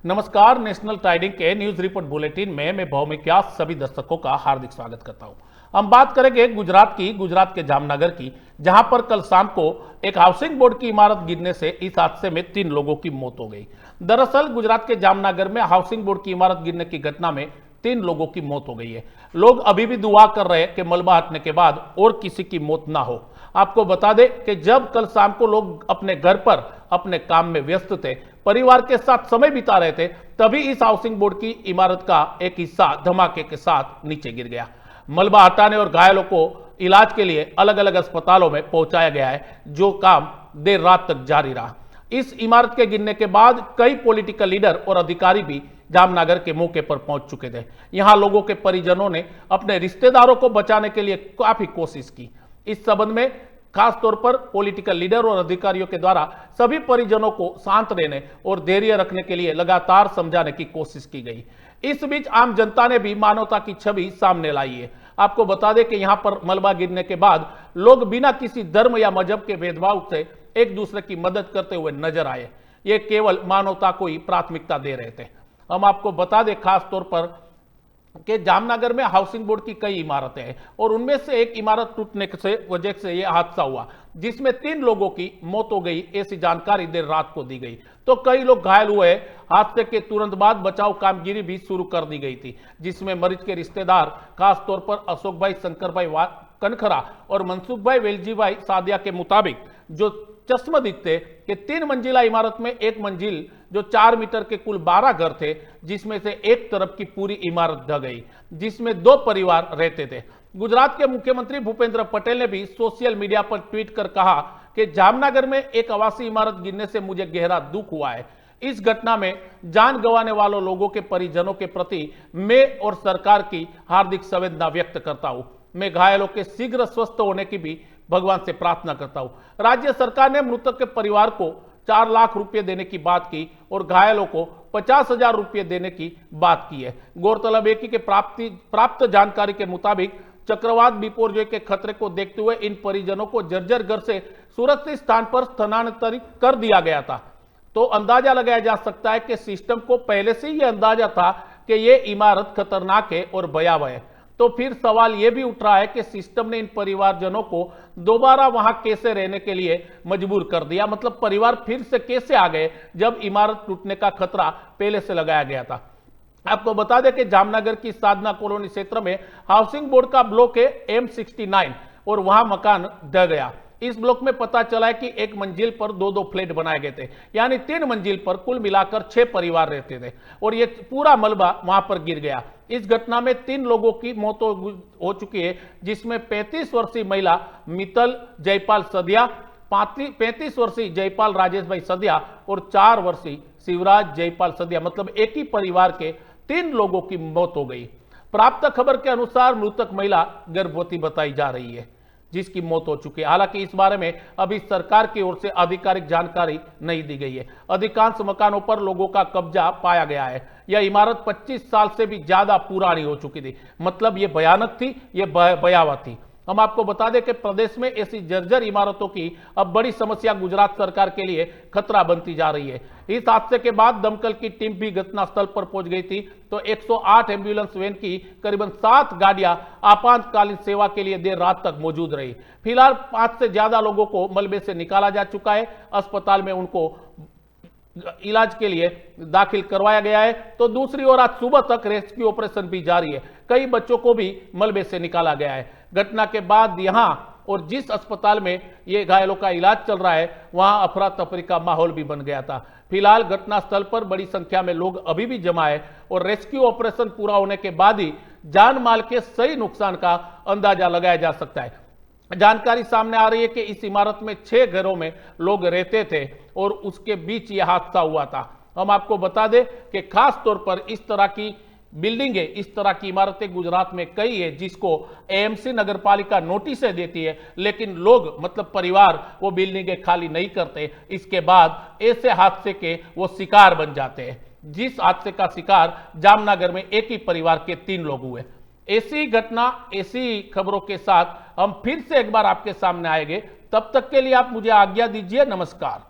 नमस्कार। National tidying के news report bulletin में मैं भौमिक व्यास सभी दर्शकों का हार्दिक स्वागत करता हूं। हम बात करेंगे गुजरात के जामनगर की, जहां पर कल शाम को एक हाउसिंग बोर्ड की इमारत गिरने से इस हादसे में 3 लोगों की मौत हो गई। दरअसल गुजरात के जामनगर में हाउसिंग बोर्ड की इमारत गिरने की घटना में 3 लोगों की मौत हो गई है। लोग अभी भी दुआ कर रहे हैं कि मलबा हटने के बाद और किसी की मौत ना हो। आपको बता दें कि जब कल शाम को लोग अपने घर पर अपने काम में व्यस्त थे, परिवार के साथ समय बिता रहे थे, तभी इस हाउसिंग बोर्ड की इमारत का एक हिस्सा धमाके के साथ नीचे गिर गया। मलबा हटाने और घायलों को इलाज के लिए अलग अलग अस्पतालों में पहुंचाया गया है, जो काम देर रात तक जारी रहा। इस इमारत के गिरने के बाद कई पॉलिटिकल लीडर और अधिकारी भी जामनगर के मौके पर पहुंच चुके थे। यहां लोगों के परिजनों ने अपने रिश्तेदारों को बचाने के लिए काफी कोशिश की। इस संबंध में खास तौर पर पॉलिटिकल लीडर और अधिकारियों के द्वारा सभी परिजनों को शांत रहने और धैर्य रखने के लिए लगातार समझाने की कोशिश की गई। इस बीच आम जनता ने भी मानवता की छवि सामने लाई है। आपको बता दें कि यहां पर मलबा गिरने के बाद लोग बिना किसी धर्म या मजहब के भेदभाव से एक दूसरे की मदद करते हुए नजर आए। ये केवल मानवता को ही प्राथमिकता दे रहे थे। हम आपको बता दें खास तौर पर कि जामनगर में हाउसिंग बोर्ड की कई इमारतें हैं और उनमें से एक इमारत टूटने से वजह से यह हादसा हुआ, जिसमें 3 लोगों की मौत हो गई। ऐसी जानकारी देर रात को दी गई, तो कई लोग घायल हुए। हादसे के तुरंत बाद बचाव कामगिरी भी शुरू कर दी गई थी, जिसमें मरीज के रिश्तेदार खास तौर पर अशोक भाई, शंकर भाई कनखरा और मनसुख भाई वेलजी भाई सादिया के मुताबिक जो चश्मदीद थे कि 3 मंजिला इमारत में एक मंजिल जो 4 मीटर के कुल 12 घर थे, जिसमें से एक तरफ की पूरी इमारत ढह गई, जिसमें 2 परिवार रहते थे। गुजरात के मुख्यमंत्री भूपेंद्र पटेल ने भी सोशल मीडिया पर ट्वीट कर कहा कि जामनगर में एक आवासीय इमारत गिरने से मुझे गहरा दुख हुआ है। इस घटना में जान गंवाने वालों लोगों के परिजनों के प्रति मैं और सरकार की हार्दिक संवेदना व्यक्त करता हूं। मैं घायलों के शीघ्र स्वस्थ होने की भी भगवान से प्रार्थना करता हूं। राज्य सरकार ने मृतक के परिवार को 4 लाख रुपए देने की बात की और घायलों को 50,000 रुपए देने की बात की है। गौरतलब है कि प्राप्त जानकारी के मुताबिक चक्रवात बिपोर्जय के खतरे को देखते हुए इन परिजनों को जर्जर घर से सुरक्षित स्थान पर स्थानांतरित कर दिया गया था। तो अंदाजा लगाया जा सकता है कि सिस्टम को पहले से ही अंदाजा था कि यह इमारत खतरनाक है और भयावह है। तो फिर सवाल यह भी उठ रहा है कि सिस्टम ने इन परिवारजनों को दोबारा वहां कैसे रहने के लिए मजबूर कर दिया, मतलब परिवार फिर से कैसे आ गए जब इमारत टूटने का खतरा पहले से लगाया गया था। आपको बता दें कि जामनगर की साधना कॉलोनी क्षेत्र में हाउसिंग बोर्ड का ब्लॉक है M69 और वहां मकान ढह गया। इस ब्लॉक में पता चला है कि एक मंजिल पर 2-2 फ्लैट बनाए गए थे, यानी 3 मंजिल पर कुल मिलाकर 6 परिवार रहते थे और ये पूरा मलबा वहां पर गिर गया। इस घटना में 3 लोगों की मौत हो चुकी है, जिसमें 35 वर्षीय महिला मित्तल जयपाल सदिया, 35 वर्षीय जयपाल राजेश भाई सदिया और 4 वर्षीय शिवराज जयपाल सदिया, मतलब एक ही परिवार के 3 लोगों की मौत हो गई। प्राप्त खबर के अनुसार मृतक महिला गर्भवती बताई जा रही है, जिसकी मौत हो चुकी है। हालांकि इस बारे में अभी सरकार की ओर से आधिकारिक जानकारी नहीं दी गई है। अधिकांश मकानों पर लोगों का कब्जा पाया गया है। यह इमारत 25 साल से भी ज्यादा पुरानी हो चुकी थी, मतलब ये भयानक थी, ये भयावह थी। हम आपको बता दें कि प्रदेश में ऐसी जर्जर इमारतों की अब बड़ी समस्या गुजरात सरकार के लिए खतरा बनती जा रही है। इस हादसे के बाद दमकल की टीम भी घटनास्थल पर पहुंच गई थी, तो 108 एम्बुलेंस वैन की करीबन 7 गाड़ियां आपातकालीन सेवा के लिए देर रात तक मौजूद रही। फिलहाल 5 से ज्यादा लोगों को मलबे से निकाला जा चुका है। अस्पताल में उनको इलाज के लिए दाखिल करवाया गया है। तो दूसरी ओर आज सुबह तक रेस्क्यू ऑपरेशन भी जारी है। कई बच्चों को भी मलबे से निकाला गया है। घटना के बाद यहां और जिस अस्पताल में ये घायलों का इलाज चल रहा है, वहां अफरा तफरी का माहौल भी बन गया था। फिलहाल घटनास्थल पर बड़ी संख्या में लोग अभी भी जमा है और रेस्क्यू ऑपरेशन पूरा होने के बाद ही जान माल के सही नुकसान का अंदाजा लगाया जा सकता है। जानकारी सामने आ रही है कि इस इमारत में 6 घरों में लोग रहते थे और उसके बीच यह हादसा हुआ था। हम आपको बता दें कि खास तौर पर इस तरह की बिल्डिंगें, इस तरह की इमारतें गुजरात में कई है, जिसको AMC नगर पालिका नोटिस देती है, लेकिन लोग मतलब परिवार वो बिल्डिंगें खाली नहीं करते। इसके बाद ऐसे हादसे के वो शिकार बन जाते हैं, जिस हादसे का शिकार जामनगर में एक ही परिवार के 3 लोग हुए। ऐसी घटना, ऐसी खबरों के साथ हम फिर से एक बार आपके सामने आएंगे। तब तक के लिए आप मुझे आज्ञा दीजिए। नमस्कार।